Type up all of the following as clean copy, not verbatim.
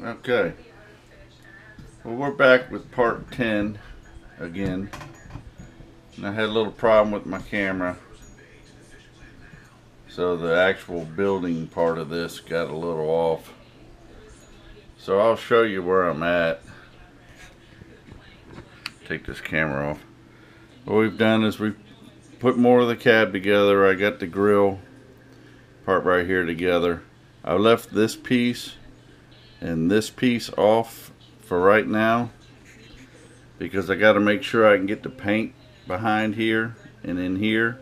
Okay, well, we're back with part 10 again, and I had a little problem with my camera, so the actual building part of this got a little off. So I'll show you where I'm at. Take this camera off. What we've done is we've put more of the cab together. I got the grill part right here together. I left this piece and this piece off for right now because I got to make sure I can get the paint behind here and in here,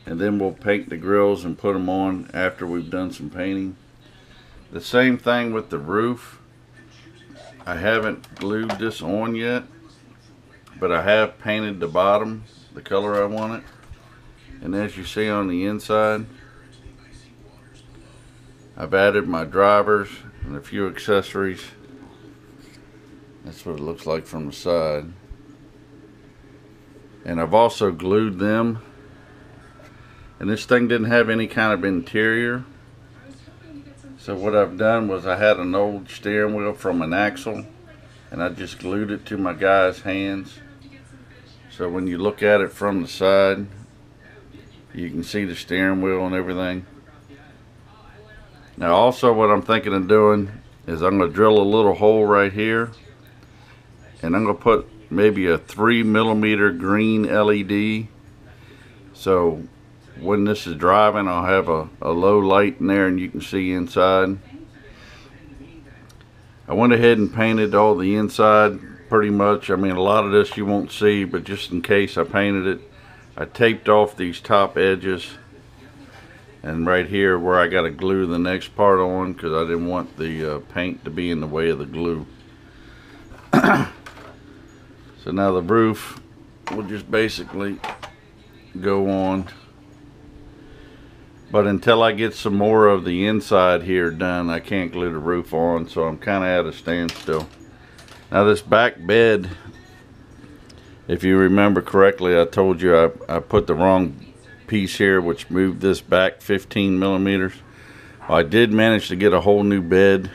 and then we'll paint the grills and put them on after we've done some painting. The same thing with the roof. I haven't glued this on yet, but I have painted the bottom the color I want it, and as you see on the inside, I've added my drivers and a few accessories. That's what it looks like from the side. And I've also glued them. And this thing didn't have any kind of interior. So what I've done was I had an old steering wheel from an axle, and I just glued it to my guy's hands. So when you look at it from the side, you can see the steering wheel and everything. Now also what I'm thinking of doing is I'm going to drill a little hole right here, and I'm going to put maybe a 3mm green LED, so when this is driving I'll have a low light in there and you can see inside. I went ahead and painted all the inside pretty much. I mean, a lot of this you won't see, but just in case I painted it. I taped off these top edges, and right here where I got to glue the next part on because I didn't want the paint to be in the way of the glue. So now the roof will just basically go on, but until I get some more of the inside here done, I can't glue the roof on, so I'm kind of at a standstill. Now this back bed, if you remember correctly, I told you I put the wrong piece here, which moved this back 15mm. Well, I did manage to get a whole new bed,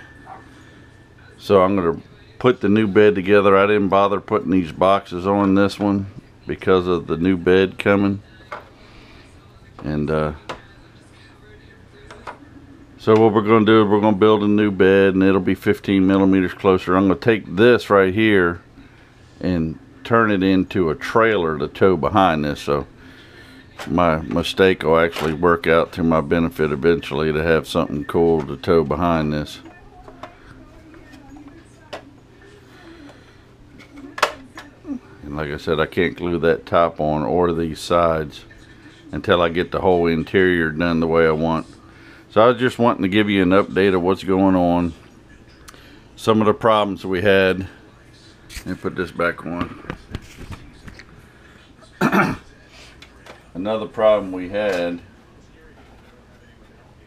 so I'm going to put the new bed together. I didn't bother putting these boxes on this one because of the new bed coming, and so what we're going to do is we're going to build a new bed, and it'll be 15mm closer. I'm going to take this right here and turn it into a trailer to tow behind this, so my mistake will actually work out to my benefit eventually, to have something cool to tow behind this. And like I said, I can't glue that top on or these sides until I get the whole interior done the way I want. So I was just wanting to give you an update of what's going on, some of the problems we had. Let me put this back on. Another problem we had,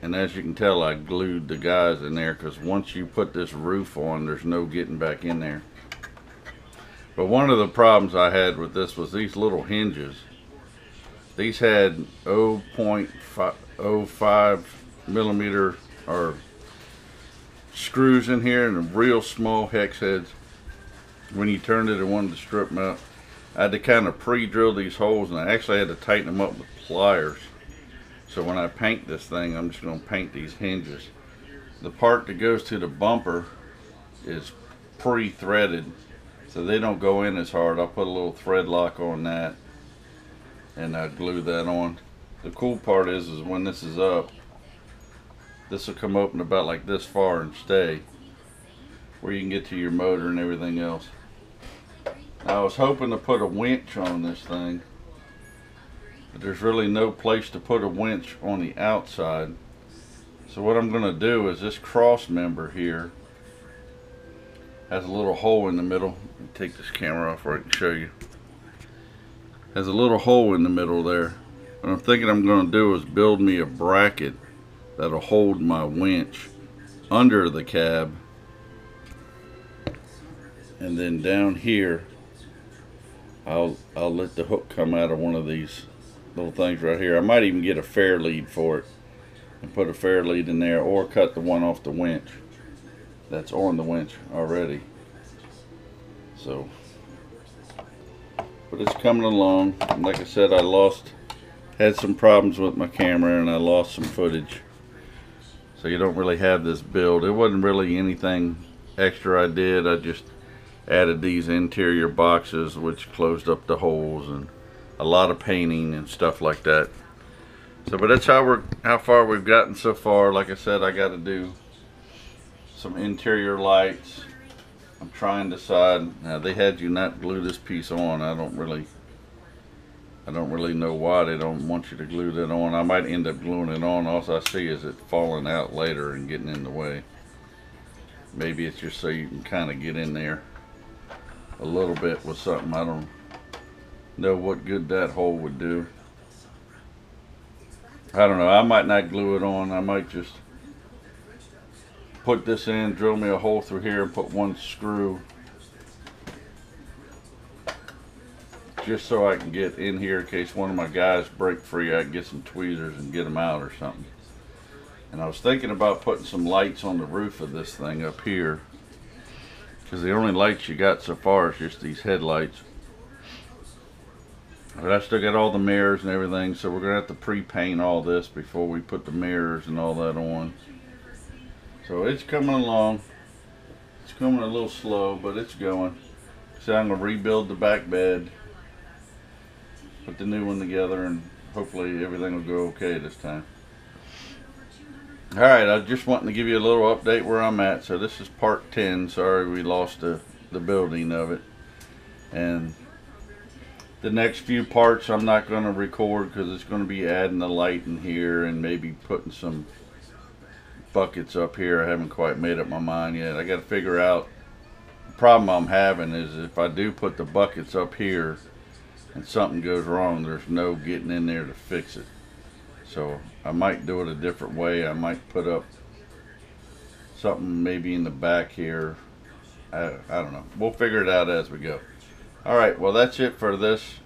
and as you can tell, I glued the guys in there because once you put this roof on, there's no getting back in there. But one of the problems I had with this was these little hinges. These had 0.05mm or screws in here, and real small hex heads. When you turned it and wanted to strip them out, I had to kind of pre-drill these holes, and I actually had to tighten them up with pliers. So when I paint this thing, I'm just going to paint these hinges. The part that goes to the bumper is pre-threaded, so they don't go in as hard. I'll put a little thread lock on that, and I glue that on. The cool part is when this is up, this will come open about like this far and stay, where you can get to your motor and everything else. I was hoping to put a winch on this thing, but there's really no place to put a winch on the outside. So what I'm going to do is this cross member here has a little hole in the middle. Let me take this camera off where I can show you. Has a little hole in the middle there. What I'm thinking I'm going to do is build me a bracket that'll hold my winch under the cab, and then down here I'll let the hook come out of one of these little things right here. I might even get a fair lead for it and put a fair lead in there, or cut the one off the winch. that's on the winch already. So, but it's coming along. And like I said, had some problems with my camera and I lost some footage. So you don't really have this build. It wasn't really anything extra I did. I just added these interior boxes which closed up the holes, and a lot of painting and stuff like that. So, but that's how far we've gotten so far. Like I said, I got to do some interior lights. I'm trying to decide. Now, they had you not glue this piece on. I don't really know why they don't want you to glue that on. I might end up gluing it on. All I see is it falling out later and getting in the way. Maybe it's just so you can kind of get in there a little bit with something. I don't know what good that hole would do. I don't know. I might not glue it on. I might just put this in, drill me a hole through here, and put one screw just so I can get in here in case one of my guys break free. I can get some tweezers and get them out or something. And I was thinking about putting some lights on the roof of this thing up here, because the only lights you got so far is just these headlights. But I still got all the mirrors and everything, so we're gonna have to pre-paint all this before we put the mirrors and all that on. So it's coming along. It's coming a little slow, but it's going. So I'm gonna rebuild the back bed, put the new one together, and hopefully everything will go okay this time. Alright, I just wanted to give you a little update where I'm at. So this is part 10. Sorry we lost the building of it. And the next few parts I'm not going to record because it's going to be adding the light in here and maybe putting some buckets up here. I haven't quite made up my mind yet. I got to figure out. The problem I'm having is if I do put the buckets up here and something goes wrong, there's no getting in there to fix it. So I might do it a different way. I might put up something maybe in the back here. I don't know. We'll figure it out as we go. Alright, well that's it for this.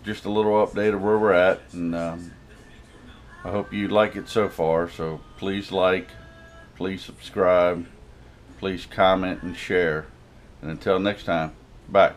Just a little update of where we're at. And I hope you like it so far. So please like, please subscribe, please comment and share. And until next time, bye.